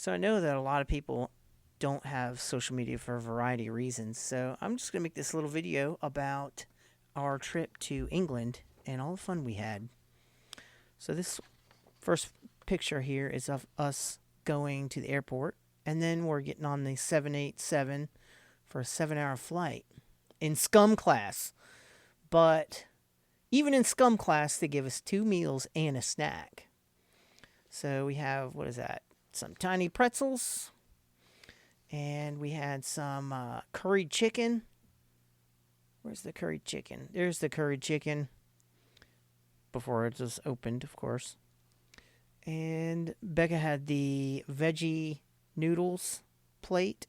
So I know that a lot of people don't have social media for a variety of reasons. So I'm just going to make this little video about our trip to England and all the fun we had. So this first picture here is of us going to the airport, and then we're getting on the 787 for a 7-hour flight in scum class. But even in scum class, they give us 2 meals and a snack. So we have, what is that? Some tiny pretzels, and we had some curried chicken. Where's the curried chicken? There's the curried chicken before it was opened, of course. And Becca had the veggie noodles plate.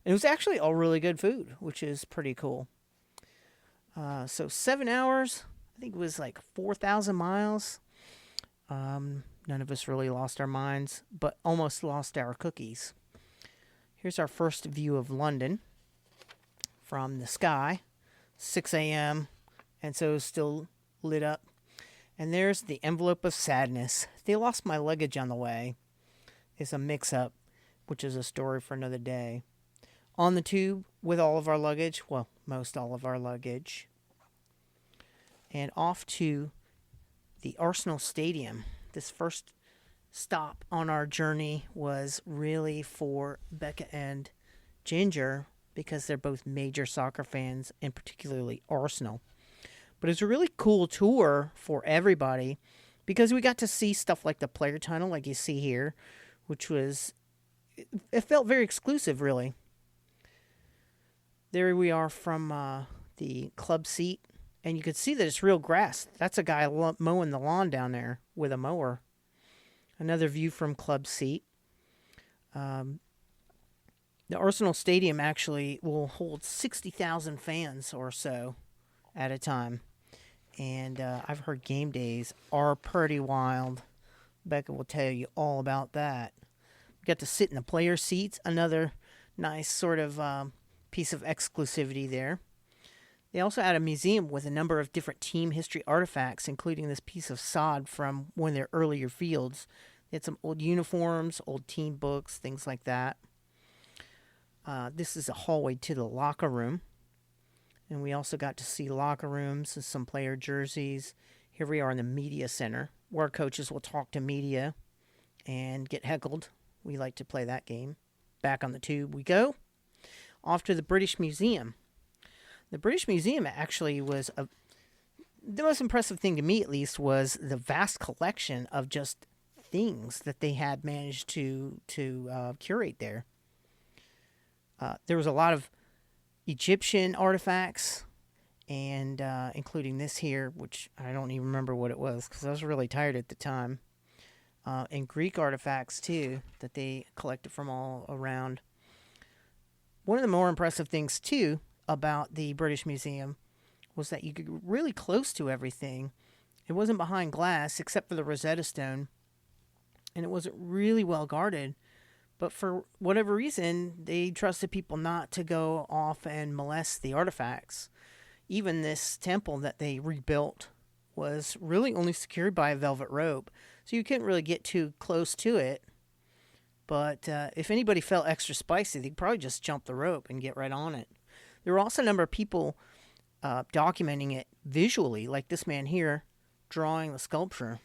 And it was actually all really good food, which is pretty cool. So 7 hours, I think it was like 4,000 miles. None of us really lost our minds, but almost lost our cookies. Here's our first view of London from the sky, 6 a.m., and so it's still lit up. And there's the envelope of sadness. They lost my luggage on the way. It's a mix-up, which is a story for another day. On the tube with all of our luggage, well, most all of our luggage, and off to the Arsenal Stadium. This first stop on our journey was really for Becca and Ginger because they're both major soccer fans, and particularly Arsenal. But it's a really cool tour for everybody because we got to see stuff like the player tunnel, like you see here, which was, it felt very exclusive, really. There we are from the club seat, and you could see that it's real grass. That's a guy mowing the lawn down there with a mower. Another view from club seat. The Arsenal Stadium actually will hold 60,000 fans or so at a time. And I've heard game days are pretty wild. Becca will tell you all about that. We got to sit in the player seats. Another nice sort of piece of exclusivity there. They also had a museum with a number of different team history artifacts, including this piece of sod from one of their earlier fields. They had some old uniforms, old team books, things like that. This is a hallway to the locker room. And we also got to see locker rooms and some player jerseys. Here we are in the media center, where coaches will talk to media and get heckled. We like to play that game. Back on the tube we go. Off to the British Museum. The British Museum actually was the most impressive thing to me, at least, was the vast collection of just things that they had managed to curate there. There was a lot of Egyptian artifacts, and including this here, which I don't even remember what it was because I was really tired at the time, and Greek artifacts too that they collected from all around. One of the more impressive things too about the British Museum was that you could get really close to everything. It wasn't behind glass except for the Rosetta Stone, and it wasn't really well guarded. But for whatever reason, they trusted people not to go off and molest the artifacts. Even this temple that they rebuilt was really only secured by a velvet rope, so you couldn't really get too close to it. But if anybody felt extra spicy, they'd probably just jump the rope and get right on it. There were also a number of people documenting it visually, like this man here drawing the sculpture.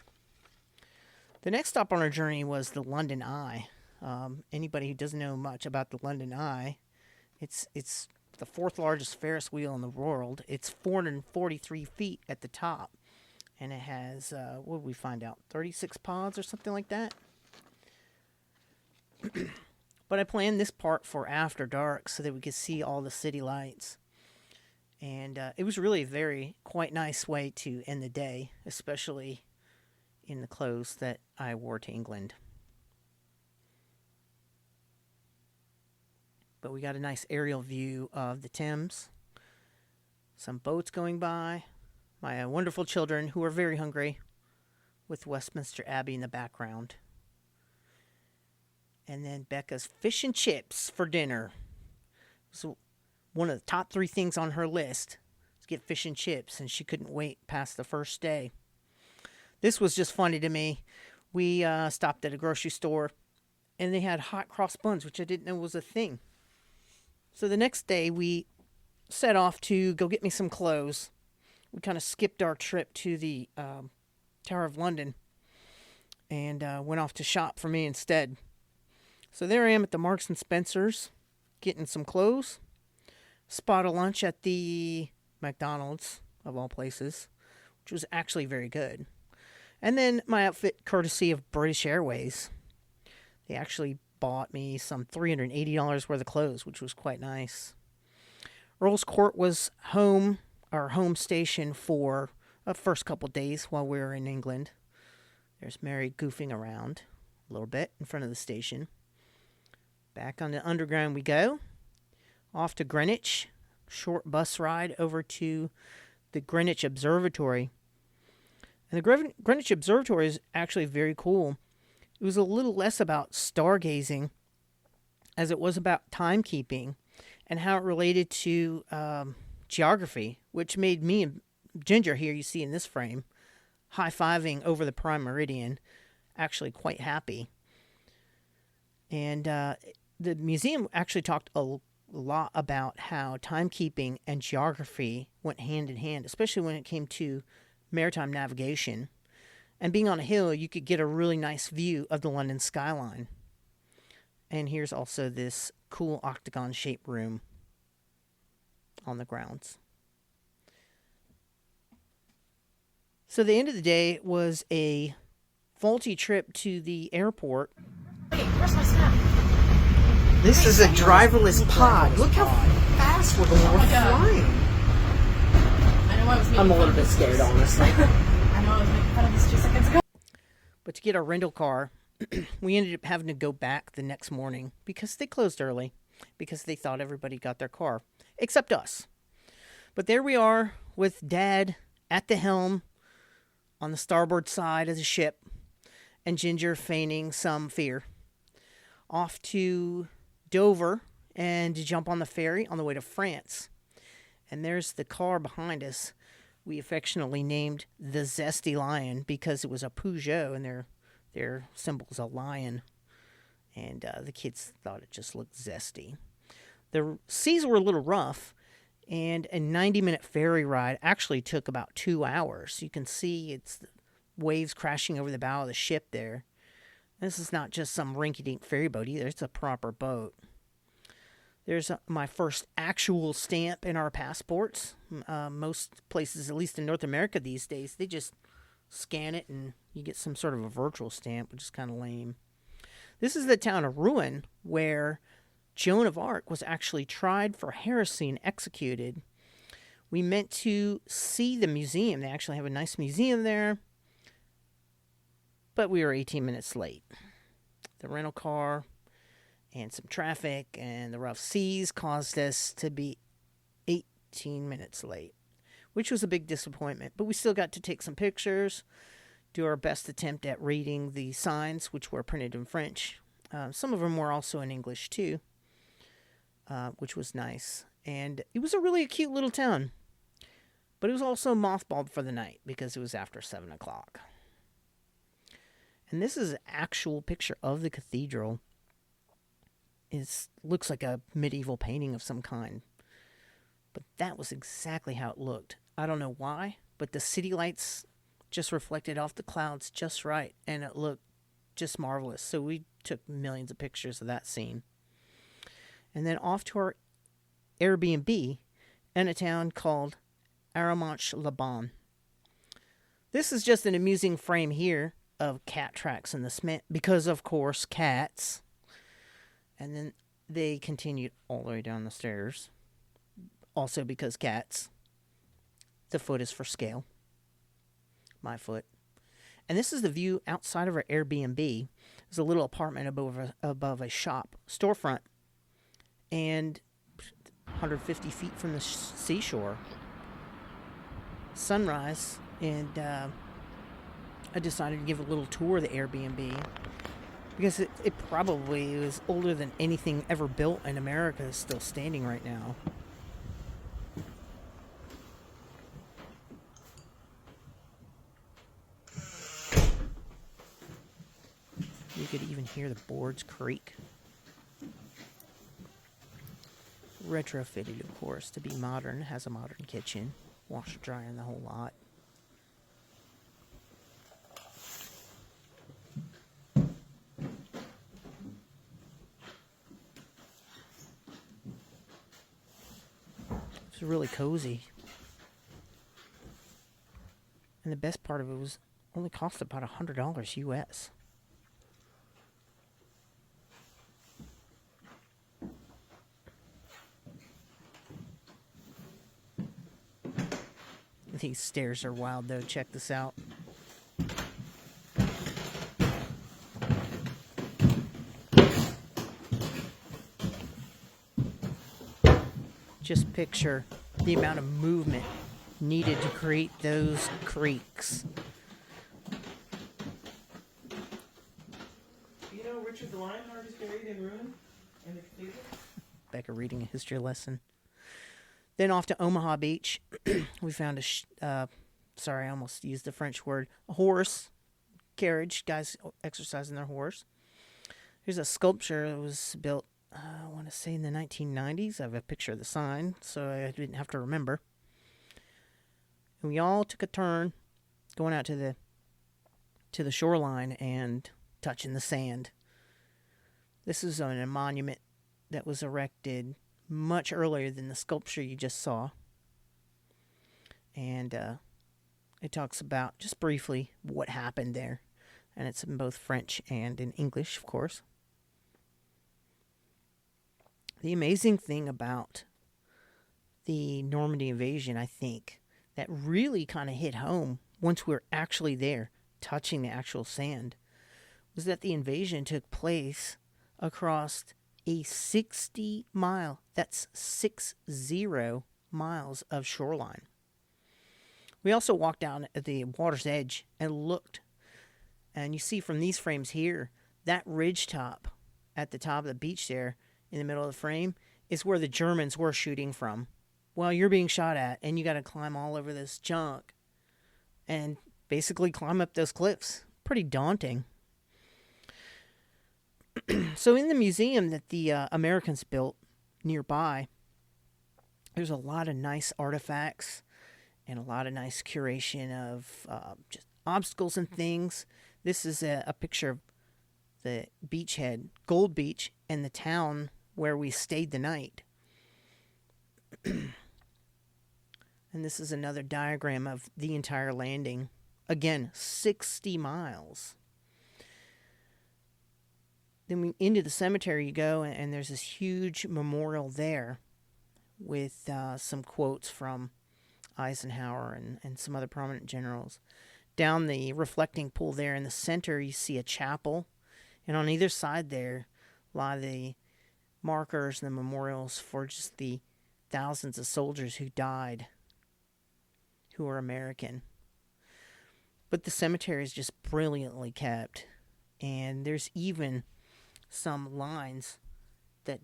The next stop on our journey was the London Eye. Anybody who doesn't know much about the London Eye, it's the fourth largest Ferris wheel in the world. It's 443 feet at the top, and it has, what did we find out, 36 pods or something like that? But I planned this part for after dark so that we could see all the city lights. And it was really a very quite nice way to end the day, especially in the clothes that I wore to England. But we got a nice aerial view of the Thames. Some boats going by. My wonderful children who are very hungry with Westminster Abbey in the background. And then Becca's fish and chips for dinner. So one of the top 3 things on her list was get fish and chips, and she couldn't wait past the first day. This was just funny to me. We stopped at a grocery store and they had hot cross buns, which I didn't know was a thing. So the next day, we set off to go get me some clothes. We kind of skipped our trip to the Tower of London and went off to shop for me instead. So there I am at the Marks and Spencer's, getting some clothes. Spot a lunch at the McDonald's, of all places, which was actually very good. And then my outfit, courtesy of British Airways. They actually bought me some $380 worth of clothes, which was quite nice. Earl's Court was our home station for the first couple days while we were in England. There's Mary goofing around a little bit in front of the station. Back on the underground we go. Off to Greenwich. Short bus ride over to the Greenwich Observatory. And the Greenwich Observatory is actually very cool. It was a little less about stargazing as it was about timekeeping and how it related to geography, which made me and Ginger here, you see in this frame, high-fiving over the prime meridian, actually quite happy. And the museum actually talked a lot about how timekeeping and geography went hand in hand, especially when it came to maritime navigation. And being on a hill, you could get a really nice view of the London skyline. And here's also this cool octagon-shaped room on the grounds. So the end of the day was a faulty trip to the airport. Wait, where's my snap? This is a driverless pod. Look how fast we're going. We're flying. I know I was making I'm a fun little of bit this scared, 2 honestly. I know I was making fun of this 2 seconds ago. But to get our rental car, we ended up having to go back the next morning because they closed early because they thought everybody got their car, except us. But there we are with Dad at the helm on the starboard side of the ship and Ginger feigning some fear. Off to Dover and to jump on the ferry on the way to France. And there's the car behind us. We affectionately named the Zesty Lion because it was a Peugeot and their symbol is a lion. And the kids thought it just looked zesty. The seas were a little rough, and a 90-minute ferry ride actually took about 2 hours. You can see it's the waves crashing over the bow of the ship there. This is not just some rinky-dink ferry boat either. It's a proper boat. There's my first actual stamp in our passports. Most places, at least in North America these days, they just scan it and you get some sort of a virtual stamp, which is kind of lame. This is the town of Rouen where Joan of Arc was actually tried for heresy and executed. We meant to see the museum. They actually have a nice museum there. But we were 18 minutes late. The rental car and some traffic and the rough seas caused us to be 18 minutes late, which was a big disappointment. But we still got to take some pictures, do our best attempt at reading the signs, which were printed in French. Some of them were also in English, too, which was nice. And it was a really cute little town. But it was also mothballed for the night because it was after 7 o'clock. And this is an actual picture of the cathedral. It looks like a medieval painting of some kind. But that was exactly how it looked. I don't know why, but the city lights just reflected off the clouds just right. And it looked just marvelous. So we took millions of pictures of that scene. And then off to our Airbnb in a town called Arromanches-les-Bains. This is just an amusing frame here of cat tracks in the cement because, of course, cats. And then they continued all the way down the stairs. Also because cats. The foot is for scale. My foot. And this is the view outside of our Airbnb. There's a little apartment above a shop storefront. And 150 feet from the seashore. Sunrise. And I decided to give a little tour of the Airbnb. Because it probably is older than anything ever built in America is still standing right now. You could even hear the boards creak. Retrofitted, of course, to be modern. Has a modern kitchen, washer, dryer, and the whole lot. It's really cozy. And the best part of it was only cost about $100 US. These stairs are wild though. Check this out. Just picture the amount of movement needed to create those creaks. You know Richard the Lionheart is buried in ruin in the cathedral? Becca reading a history lesson. Then off to Omaha Beach. We found sorry, I almost used the French word, a horse carriage, guys exercising their horse. Here's a sculpture that was built, I want to say in the 1990s. I have a picture of the sign, so I didn't have to remember. And we all took a turn going out to the shoreline and touching the sand. This is on a monument that was erected much earlier than the sculpture you just saw. And it talks about, just briefly, what happened there. And it's in both French and in English, of course. The amazing thing about the Normandy invasion, I think, that really kind of hit home once we were actually there, touching the actual sand, was that the invasion took place across a 60-mile, that's 60 miles of shoreline. We also walked down at the water's edge and looked, and you see from these frames here, that ridge top at the top of the beach there in the middle of the frame is where the Germans were shooting from. Well, you're being shot at, and you got to climb all over this junk and basically climb up those cliffs. Pretty daunting. So in the museum that the Americans built nearby, there's a lot of nice artifacts and a lot of nice curation of just obstacles and things. This is a picture of the beachhead, Gold Beach, and the town where we stayed the night. And this is another diagram of the entire landing. Again, 60 miles. Then into the cemetery you go, and there's this huge memorial there with some quotes from Eisenhower and some other prominent generals. Down the reflecting pool there in the center, you see a chapel. And on either side there lie the markers and the memorials for just the thousands of soldiers who died, who were American. But the cemetery is just brilliantly kept. And there's even some lines that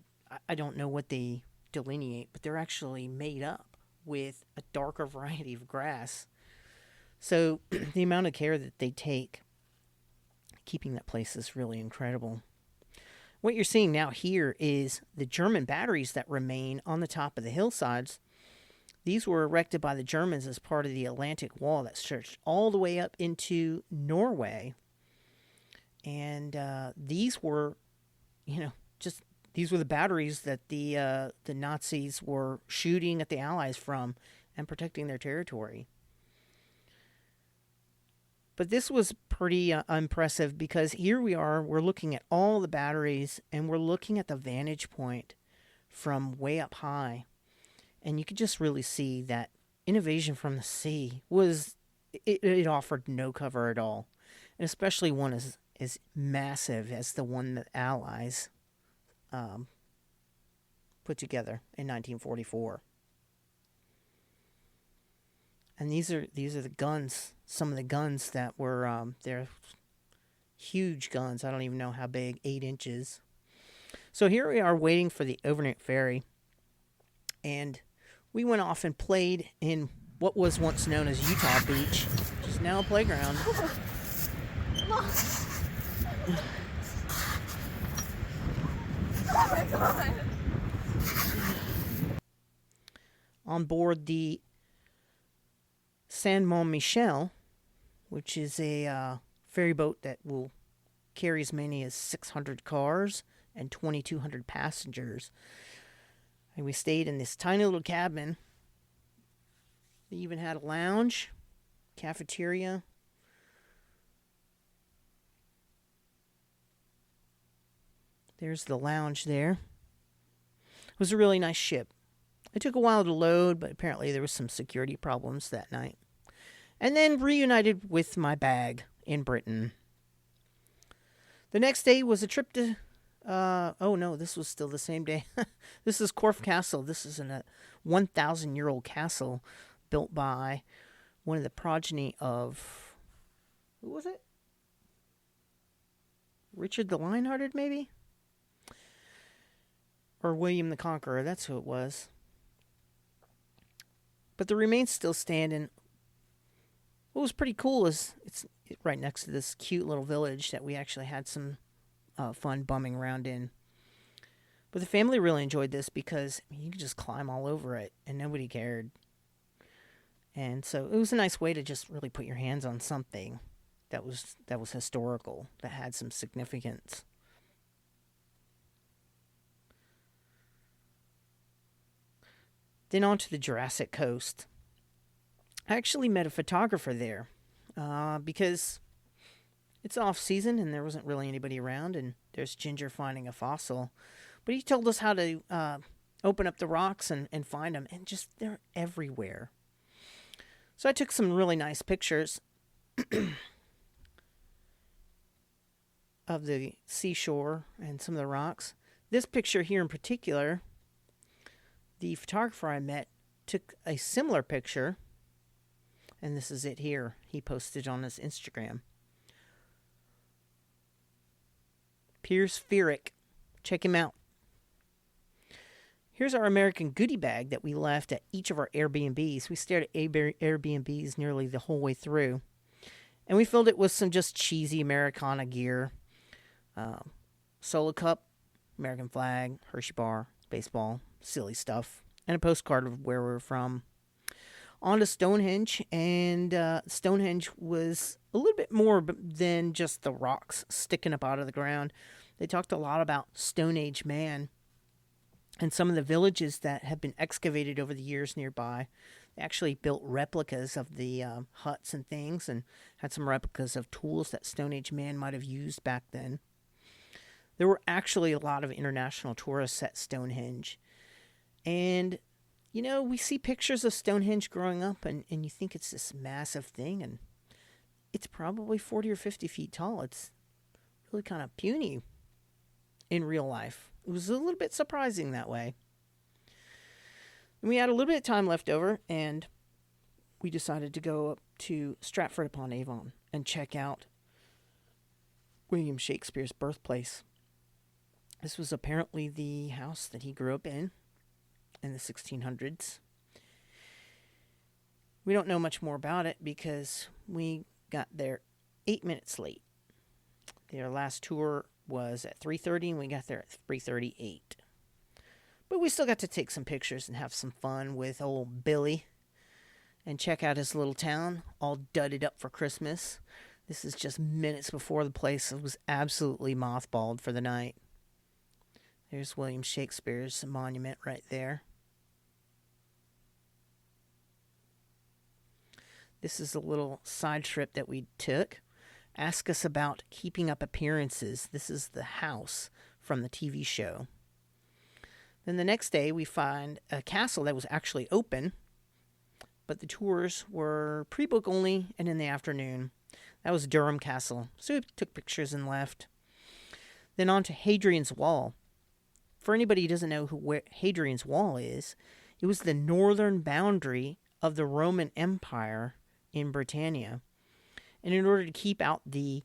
I don't know what they delineate, but they're actually made up with a darker variety of grass. So the amount of care that they take keeping that place is really incredible. What you're seeing now here is the German batteries that remain on the top of the hillsides. These were erected by the Germans as part of the Atlantic Wall that stretched all the way up into Norway. And these were, these were the batteries that the Nazis were shooting at the Allies from and protecting their territory. But this was pretty impressive because here we are, we're looking at all the batteries and we're looking at the vantage point from way up high. And you could just really see that invasion from the sea it offered no cover at all. And especially one as massive as the one that Allies put together in 1944. And these are the guns, some of the guns that were, they're huge guns. I don't even know how big, 8 inches. So here we are waiting for the overnight ferry. And we went off and played in what was once known as Utah Beach, which is now a playground. On board the Saint Michel, which is a ferry boat that will carry as many as 600 cars and 2,200 passengers. And we stayed in this tiny little cabin. They even had a lounge, cafeteria. There's the lounge there. It was a really nice ship. It took a while to load, but apparently there was some security problems that night. And then reunited with my bag in Britain. The next day was a trip to... oh no, this was still the same day. This is Corfe Castle. This is a 1,000-year-old castle built by one of the progeny of... Who was it? Richard the Lionhearted, maybe? Or William the Conqueror, that's who it was. But the remains still stand, and what was pretty cool is it's right next to this cute little village that we actually had some fun bumming around in. But the family really enjoyed this because you could just climb all over it, and nobody cared. And so it was a nice way to just really put your hands on something that was historical, that had some significance. Then on to the Jurassic Coast. I actually met a photographer there because it's off season and there wasn't really anybody around, and there's Ginger finding a fossil. But he told us how to open up the rocks and find them, and just they're everywhere. So I took some really nice pictures of the seashore and some of the rocks. This picture here in particular, the photographer I met took a similar picture, and this is it here. He posted on his Instagram. Piers Fearick. Check him out. Here's our American goodie bag that we left at each of our Airbnbs. We stayed at Airbnbs nearly the whole way through. And we filled it with some just cheesy Americana gear. Solo cup, American flag, Hershey bar, baseball, silly stuff, and a postcard of where we were from. On to Stonehenge, and Stonehenge was a little bit more than just the rocks sticking up out of the ground. They talked a lot about Stone Age man and some of the villages that have been excavated over the years nearby. They actually built replicas of the huts and things, and had some replicas of tools that Stone Age man might have used back then. There were actually a lot of international tourists at Stonehenge. And, you know, we see pictures of Stonehenge growing up, and you think it's this massive thing, and it's probably 40 or 50 feet tall. It's really kind of puny in real life. It was a little bit surprising that way. And we had a little bit of time left over, and we decided to go up to Stratford-upon-Avon and check out William Shakespeare's birthplace. This was apparently the house that he grew up in the 1600s. We don't know much more about it because we got there 8 minutes late. Their last tour was at 3:30 and we got there at 3:38. But we still got to take some pictures and have some fun with old Billy and check out his little town, all dudded up for Christmas. This is just minutes before the place was absolutely mothballed for the night. There's William Shakespeare's monument right there. This is a little side trip that we took. Ask us about keeping up appearances. This is the house from the TV show. Then the next day we find a castle that was actually open, but the tours were pre-book only and in the afternoon. That was Durham Castle. So we took pictures and left. Then on to Hadrian's Wall. For anybody who doesn't know where Hadrian's Wall is, it was the northern boundary of the Roman Empire in Britannia. And in order to keep out the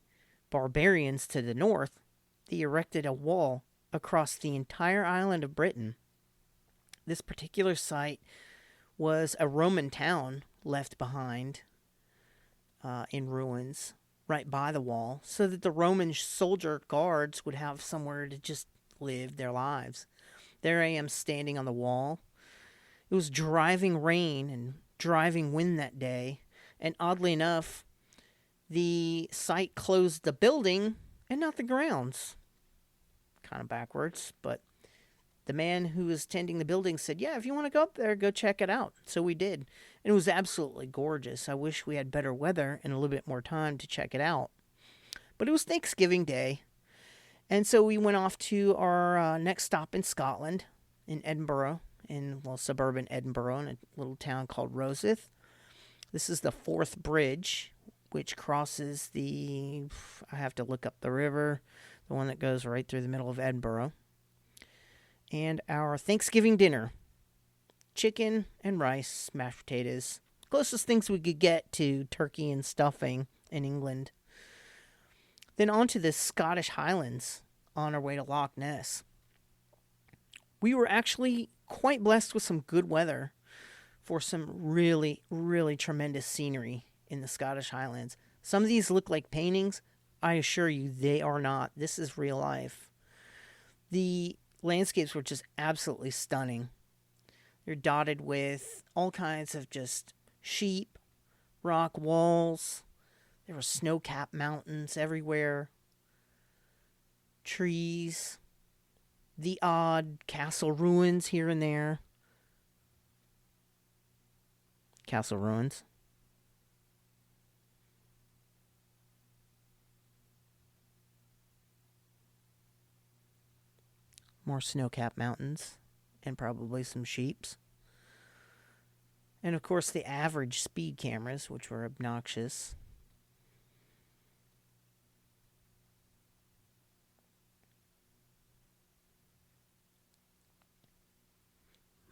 barbarians to the north, they erected a wall across the entire island of Britain. This particular site was a Roman town left behind in ruins right by the wall, so that the Roman soldier guards would have somewhere to just live their lives. There I am standing on the wall. It was driving rain and driving wind that day, and oddly enough, the site closed the building and not the grounds. Kind of backwards, but the man who was tending the building said, "Yeah, if you want to go up there, go check it out." So we did. And it was absolutely gorgeous. I wish we had better weather and a little bit more time to check it out. But it was Thanksgiving Day. And so we went off to our next stop in Scotland, in Edinburgh, suburban Edinburgh, in a little town called Rosyth. This is the Forth Bridge, which crosses I have to look up the river, the one that goes right through the middle of Edinburgh. And our Thanksgiving dinner: chicken and rice, mashed potatoes. Closest things we could get to turkey and stuffing in England. Then on to the Scottish Highlands on our way to Loch Ness. We were actually quite blessed with some good weather for some really, really tremendous scenery in the Scottish Highlands. Some of these look like paintings. I assure you they are not. This is real life. The landscapes were just absolutely stunning. They're dotted with all kinds of just sheep, rock walls. There were snow-capped mountains everywhere, trees, the odd castle ruins here and there. Castle ruins. More snow-capped mountains and probably some sheeps. And of course the average speed cameras, which were obnoxious.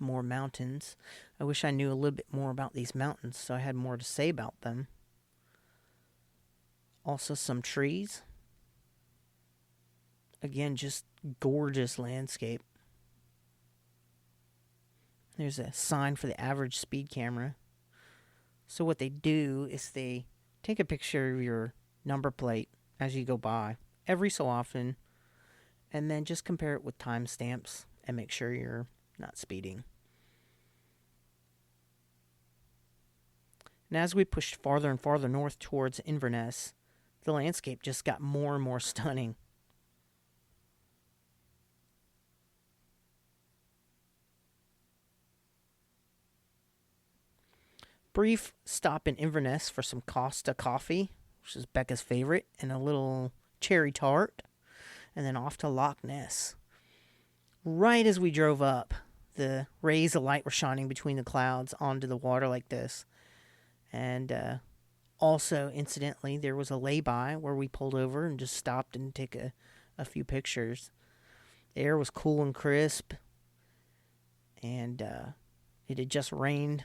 More mountains. I wish I knew a little bit more about these mountains so I had more to say about them. Also some trees. Again, just gorgeous landscape. There's a sign for the average speed camera. So what they do is they take a picture of your number plate as you go by every so often, and then just compare it with timestamps and make sure you're not speeding. And as we pushed farther and farther north towards Inverness, the landscape just got more and more stunning. Brief stop in Inverness for some Costa coffee, which is Becca's favorite, and a little cherry tart, and then off to Loch Ness. Right as we drove up, the rays of light were shining between the clouds onto the water like this. And also, incidentally, there was a lay-by where we pulled over and just stopped and took a few pictures. The air was cool and crisp, and it had just rained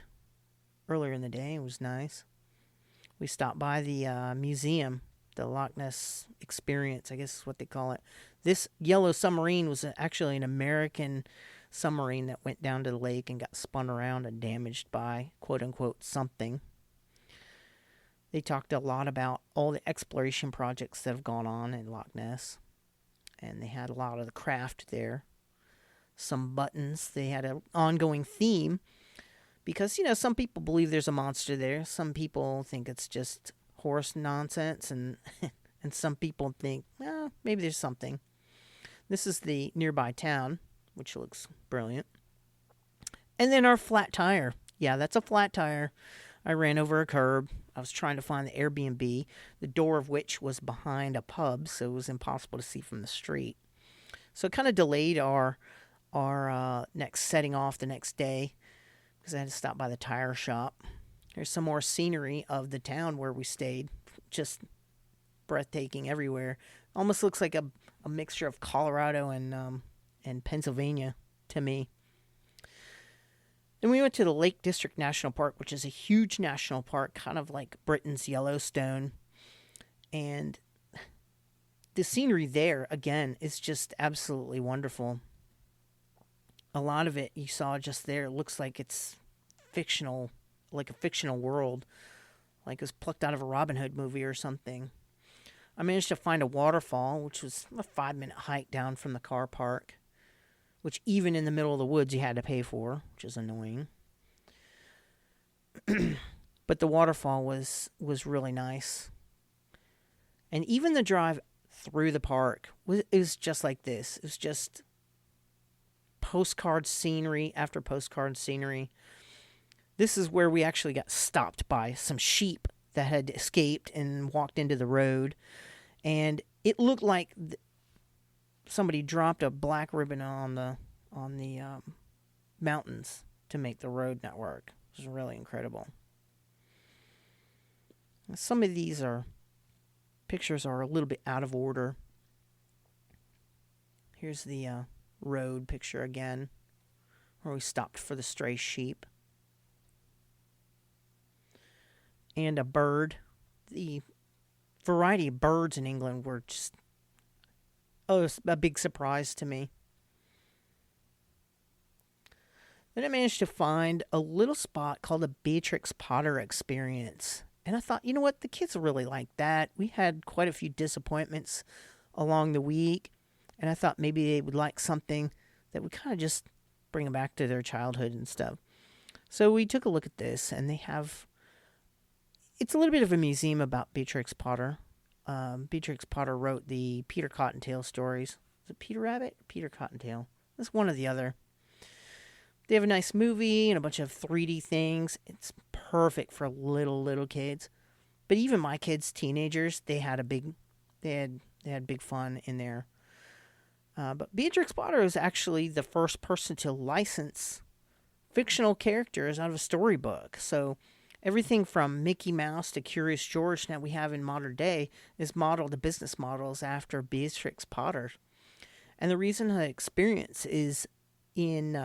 earlier in the day. It was nice. We stopped by the museum, the Loch Ness Experience, I guess is what they call it. This yellow submarine was actually an American submarine that went down to the lake and got spun around and damaged by, quote-unquote, something. They talked a lot about all the exploration projects that have gone on in Loch Ness. And they had a lot of the craft there. Some buttons. They had an ongoing theme. Because, some people believe there's a monster there. Some people think it's just horse nonsense. And and some people think, well, maybe there's something. This is the nearby town, which looks brilliant. And then our flat tire. Yeah, that's a flat tire. I ran over a curb. I was trying to find the Airbnb, the door of which was behind a pub, so it was impossible to see from the street. So it kind of delayed our next setting off the next day because I had to stop by the tire shop. Here's some more scenery of the town where we stayed. Just breathtaking everywhere. Almost looks like a mixture of Colorado and Pennsylvania to me. Then we went to the Lake District National Park, which is a huge national park, kind of like Britain's Yellowstone. And the scenery there, again, is just absolutely wonderful. A lot of it you saw just there looks like it's fictional, like a fictional world. Like it was plucked out of a Robin Hood movie or something. I managed to find a waterfall, which was a 5-minute hike down from the car park. which even in the middle of the woods you had to pay for, which is annoying. But the waterfall was really nice. And even the drive through the park was just like this. It was just postcard scenery after postcard scenery. This is where we actually got stopped by some sheep that had escaped and walked into the road. And it looked like somebody dropped a black ribbon on the mountains to make the road network. It was really incredible. Some of these pictures are a little bit out of order. Here's the road picture again, where we stopped for the stray sheep. And a bird. The variety of birds in England were just it's a big surprise to me. Then I managed to find a little spot called the Beatrix Potter Experience. And I thought, you know what, the kids will really like that. We had quite a few disappointments along the week. And I thought maybe they would like something that would kind of just bring them back to their childhood and stuff. So we took a look at this, and it's a little bit of a museum about Beatrix Potter. Beatrix Potter wrote the Peter Cottontail stories. Is it Peter Rabbit or Peter Cottontail? It's one or the other. They have a nice movie and a bunch of 3D things. It's perfect for little kids. But even my kids, teenagers, they had big fun in there. But Beatrix Potter was actually the first person to license fictional characters out of a storybook. So everything from Mickey Mouse to Curious George that we have in modern day is modeled, the business models, after Beatrix Potter. And the reason the experience is in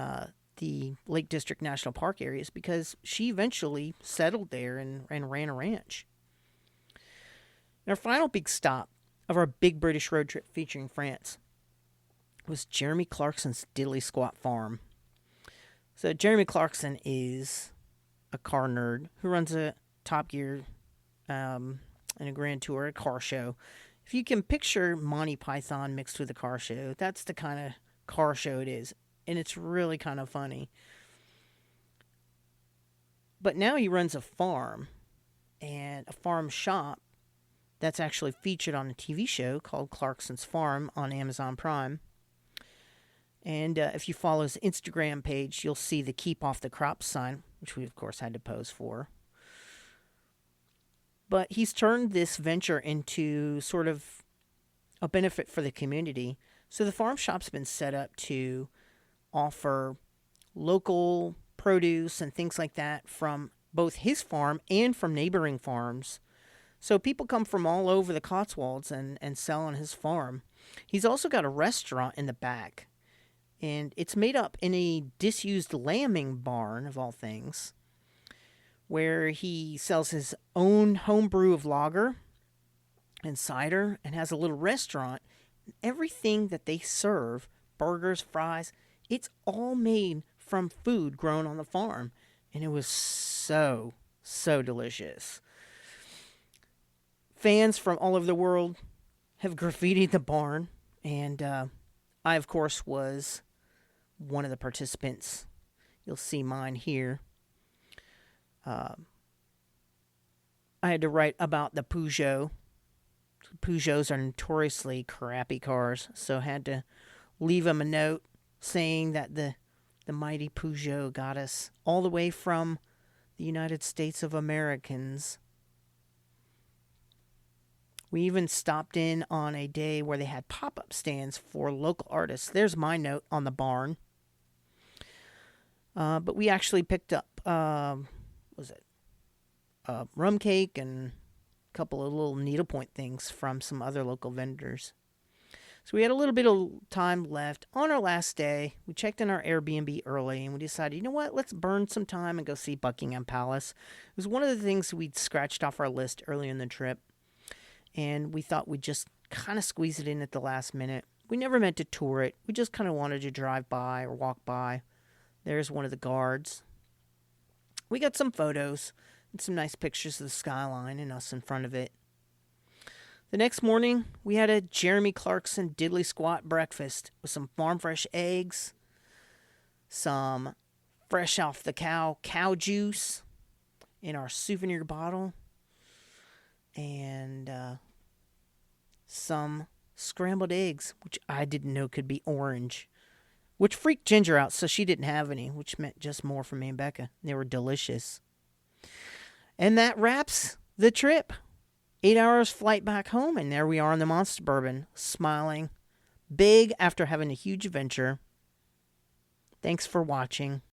the Lake District National Park area is because she eventually settled there and ran a ranch. And our final big stop of our big British road trip featuring France was Jeremy Clarkson's Diddley Squat Farm. So Jeremy Clarkson is a car nerd who runs a Top Gear and a Grand Tour, a car show. If you can picture Monty Python mixed with a car show, that's the kind of car show it is. And it's really kind of funny. But now he runs a farm and a farm shop that's actually featured on a TV show called Clarkson's Farm on Amazon Prime. And if you follow his Instagram page, you'll see the Keep Off the Crops sign, which we, of course, had to pose for. But he's turned this venture into sort of a benefit for the community. So the farm shop's been set up to offer local produce and things like that from both his farm and from neighboring farms. So people come from all over the Cotswolds and sell on his farm. He's also got a restaurant in the back. And it's made up in a disused lambing barn, of all things, where he sells his own home brew of lager and cider and has a little restaurant. Everything that they serve, burgers, fries, it's all made from food grown on the farm. And it was so delicious. Fans from all over the world have graffitied the barn. And I, of course, was one of the participants. You'll see mine here. I had to write about the Peugeot. Peugeots are notoriously crappy cars, so I had to leave him a note saying that the mighty Peugeot got us all the way from the United States of Americans. We even stopped in on a day where they had pop-up stands for local artists. There's my note on the barn. But we actually picked up, rum cake and a couple of little needlepoint things from some other local vendors. So we had a little bit of time left. On our last day, we checked in our Airbnb early and we decided, you know what, let's burn some time and go see Buckingham Palace. It was one of the things we'd scratched off our list early in the trip. And we thought we'd just kind of squeeze it in at the last minute. We never meant to tour it. We just kind of wanted to drive by or walk by. There's one of the guards. We got some photos and some nice pictures of the skyline and us in front of it. The next morning, we had a Jeremy Clarkson diddly squat breakfast with some farm fresh eggs, some fresh off the cow juice in our souvenir bottle, and some scrambled eggs, which I didn't know could be orange, which freaked Ginger out, so she didn't have any, which meant just more for me and Becca. They were delicious. And that wraps the trip. 8 hours flight back home, and there we are in the Monster Bourbon, smiling big after having a huge adventure. Thanks for watching.